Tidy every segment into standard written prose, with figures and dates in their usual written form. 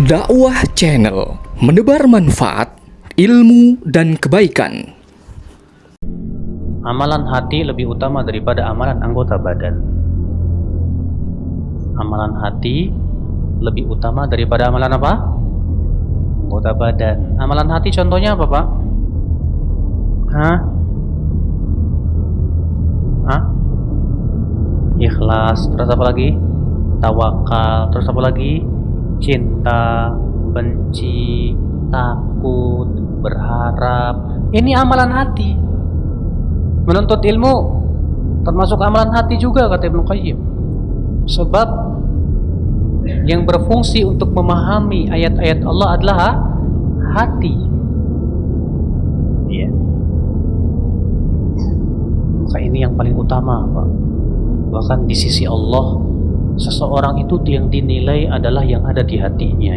Dakwah Channel menebar manfaat, ilmu, dan kebaikan. Amalan hati lebih utama daripada amalan anggota badan. Amalan hati lebih utama daripada amalan apa? Anggota badan. Amalan hati contohnya apa, Pak? Ikhlas, terus apa lagi? Tawakal, terus apa lagi? Cinta, benci, takut, berharap. Ini amalan hati. Menuntut ilmu termasuk amalan hati juga, kata Ibnu Qayyim. Sebab yang berfungsi untuk memahami ayat-ayat Allah adalah hati. Iya. Maka ini yang paling utama, Pak. Bahkan di sisi Allah, seseorang itu yang dinilai adalah yang ada di hatinya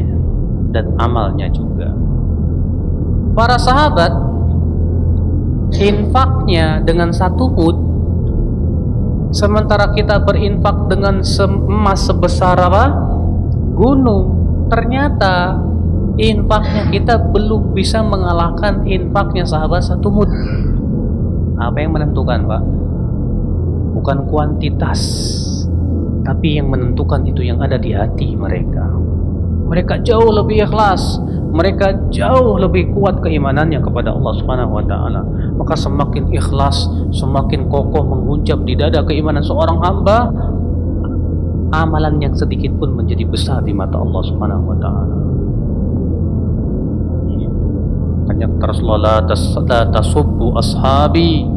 dan amalnya juga. Para sahabat infaknya dengan satu mud, sementara kita berinfak dengan emas sebesar apa? Gunung. Ternyata infaknya kita belum bisa mengalahkan infaknya sahabat satu mud. Apa yang menentukan, Pak? Bukan kuantitas, tapi yang menentukan itu yang ada di hati mereka. Mereka jauh lebih ikhlas, mereka jauh lebih kuat keimanannya kepada Allah Subhanahu wa taala. Maka semakin ikhlas, semakin kokoh menghujam di dada keimanan seorang hamba, amalan yang sedikit pun menjadi besar di mata Allah Subhanahu wa taala. Hanya Rasulullah la tasubbu ashabi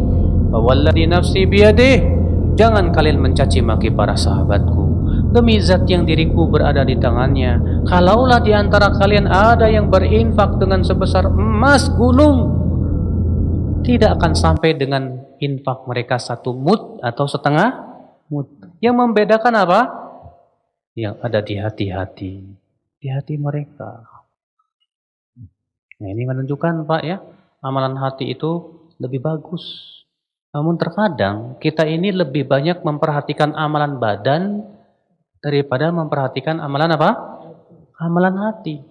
walladzi nafsi biyadihi. Jangan kalian mencaci maki para sahabatku, demi zat yang diriku berada di tangannya. Kalaulah di antara kalian ada yang berinfak dengan sebesar emas gunung, tidak akan sampai dengan infak mereka satu mud atau setengah mud. Yang membedakan apa? Yang ada di hati mereka. Nah, ini menunjukkan, Pak, ya, amalan hati itu lebih bagus. Namun terkadang kita ini lebih banyak memperhatikan amalan badan daripada memperhatikan amalan apa? Amalan hati.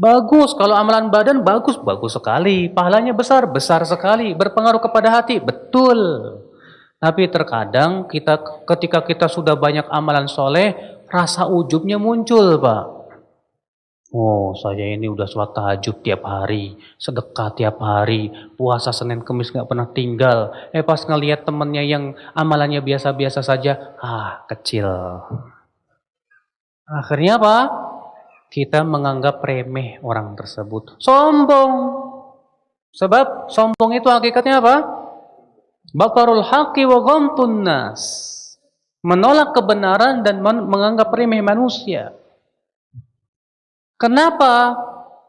Bagus, kalau amalan badan bagus sekali. Pahalanya besar sekali. Berpengaruh kepada hati, betul. Tapi terkadang ketika kita sudah banyak amalan soleh, rasa ujubnya muncul, Pak. Oh, saya ini udah sholat tahajud tiap hari, sedekah tiap hari, puasa Senin Kemis gak pernah tinggal. Pas ngelihat temennya yang amalannya biasa-biasa saja, kecil. Akhirnya apa? Kita menganggap remeh orang tersebut. Sombong. Sebab sombong itu hakikatnya apa? Batarul haqqi wa ghamtun nas. Menolak kebenaran dan menganggap remeh manusia. Kenapa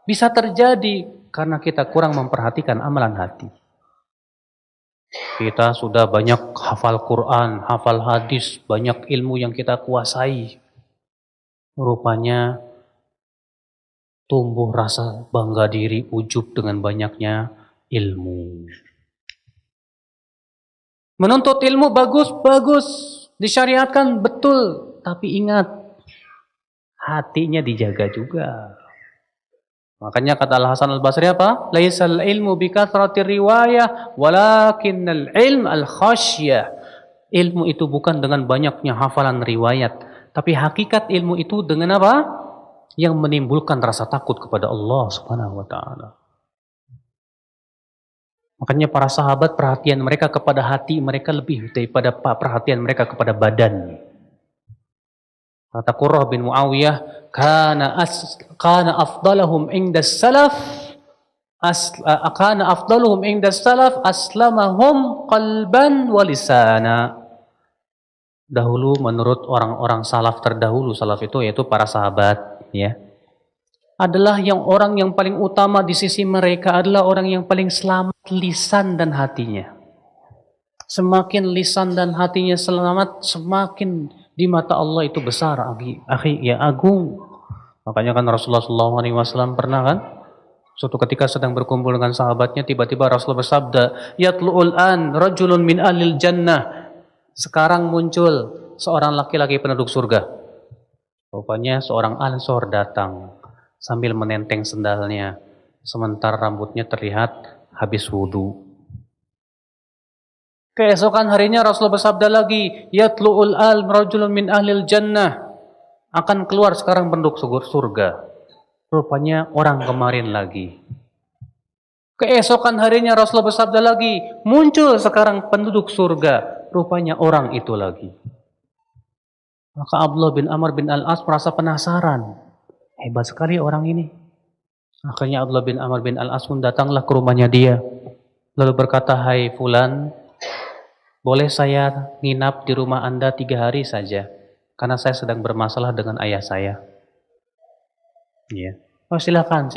bisa terjadi? Karena kita kurang memperhatikan amalan hati. Kita sudah banyak hafal Quran, hafal hadis, banyak ilmu yang kita kuasai. Rupanya tumbuh rasa bangga diri, ujub dengan banyaknya ilmu. Menuntut ilmu bagus, disyariatkan betul, tapi ingat, hatinya dijaga juga. Makanya kata Al-Hasan Al-Basri apa? Laisal ilmu bikathratir riwayah walakinnal ilm al-khasyah. Ilmu itu bukan dengan banyaknya hafalan riwayat, tapi hakikat ilmu itu dengan apa? Yang menimbulkan rasa takut kepada Allah Subhanahu wa taala. Makanya para sahabat perhatian mereka kepada hati mereka lebih daripada perhatian mereka kepada badan. Kata Qurrah bin Muawiyah, kana afdaluhum inda salaf aslamahum qalban wa lisana. Dahulu menurut orang-orang salaf terdahulu, salaf itu yaitu para sahabat, ya, adalah orang yang paling utama di sisi mereka adalah orang yang paling selamat lisan dan hatinya. Semakin lisan dan hatinya selamat, semakin di mata Allah itu besar, akhi, ya agung. Makanya kan Rasulullah SAW pernah kan, suatu ketika sedang berkumpul dengan sahabatnya, tiba-tiba Rasulullah bersabda, "Yatlu'ul an rajulun min ahlil jannah." Sekarang muncul seorang laki-laki penduduk surga. Rupanya seorang ansor datang sambil menenteng sendalnya, sementara rambutnya terlihat habis wudhu. Keesokan harinya Rasulullah bersabda lagi, yatlu'ul al rajulun min ahlil jannah, akan keluar sekarang penduduk surga. Rupanya orang kemarin lagi. Keesokan harinya Rasulullah bersabda lagi, muncul sekarang penduduk surga. Rupanya orang itu lagi. Maka Abdullah bin Amr bin Al-As merasa penasaran. Hebat sekali orang ini. Akhirnya Abdullah bin Amr bin Al-As pun datanglah ke rumahnya dia. Lalu berkata, hai fulan, boleh saya nginap di rumah Anda 3 hari saja? Karena saya sedang bermasalah dengan ayah saya. Ya. Oh, silakan.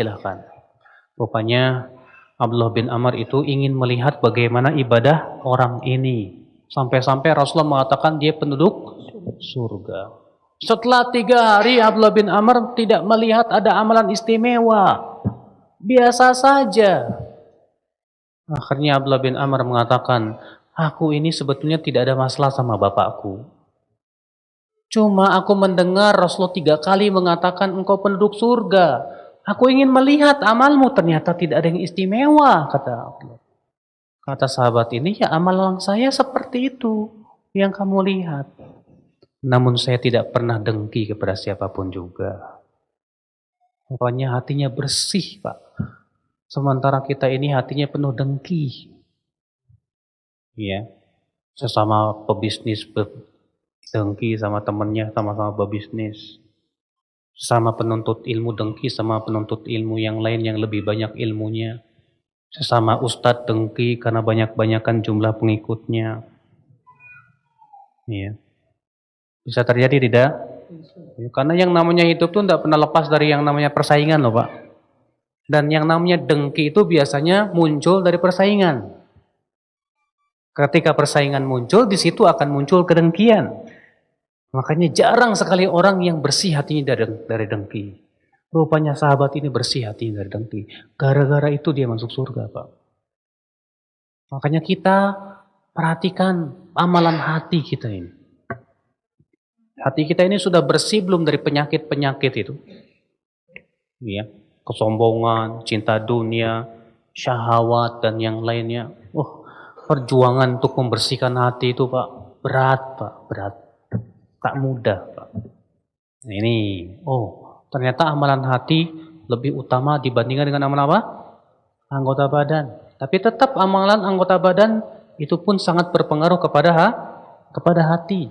Rupanya Abdullah bin Amr itu ingin melihat bagaimana ibadah orang ini. Sampai-sampai Rasulullah mengatakan dia penduduk surga. Setelah 3 hari Abdullah bin Amr tidak melihat ada amalan istimewa. Biasa saja. Akhirnya Abdullah bin Amr mengatakan, aku ini sebetulnya tidak ada masalah sama bapakku. Cuma aku mendengar Rasulullah 3 kali mengatakan engkau penduduk surga. Aku ingin melihat amalmu, ternyata tidak ada yang istimewa, kata Abdullah. Kata sahabat ini, ya amalan saya seperti itu yang kamu lihat. Namun saya tidak pernah dengki kepada siapapun juga. Pokoknya hatinya bersih, Pak. Sementara kita ini hatinya penuh dengki. Ya, sesama pebisnis dengki sama temannya, sama-sama berbisnis. Sesama penuntut ilmu dengki sama penuntut ilmu yang lain yang lebih banyak ilmunya. Sesama ustadz dengki karena banyak-banyakan jumlah pengikutnya. Ya. Bisa terjadi tidak? Ya, karena yang namanya hidup tuh tidak pernah lepas dari yang namanya persaingan loh Pak. Dan yang namanya dengki itu biasanya muncul dari persaingan. Ketika persaingan muncul, di situ akan muncul kedengkian. Makanya jarang sekali orang yang bersih hatinya dari dengki. Rupanya sahabat ini bersih hatinya dari dengki. Gara-gara itu dia masuk surga, Pak. Makanya kita perhatikan amalan hati kita ini. Hati kita ini sudah bersih belum dari penyakit-penyakit itu? Ya, kesombongan, cinta dunia, syahwat dan yang lainnya. Perjuangan untuk membersihkan hati itu Pak, berat Pak, berat. Tak mudah Pak. Ini, ternyata amalan hati lebih utama dibandingkan dengan amalan apa? Anggota badan. Tapi tetap amalan anggota badan itu pun sangat berpengaruh kepada hati.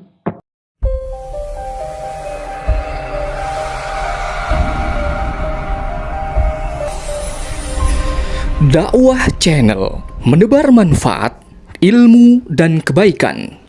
Dakwah Channel, menebar manfaat, ilmu, dan kebaikan.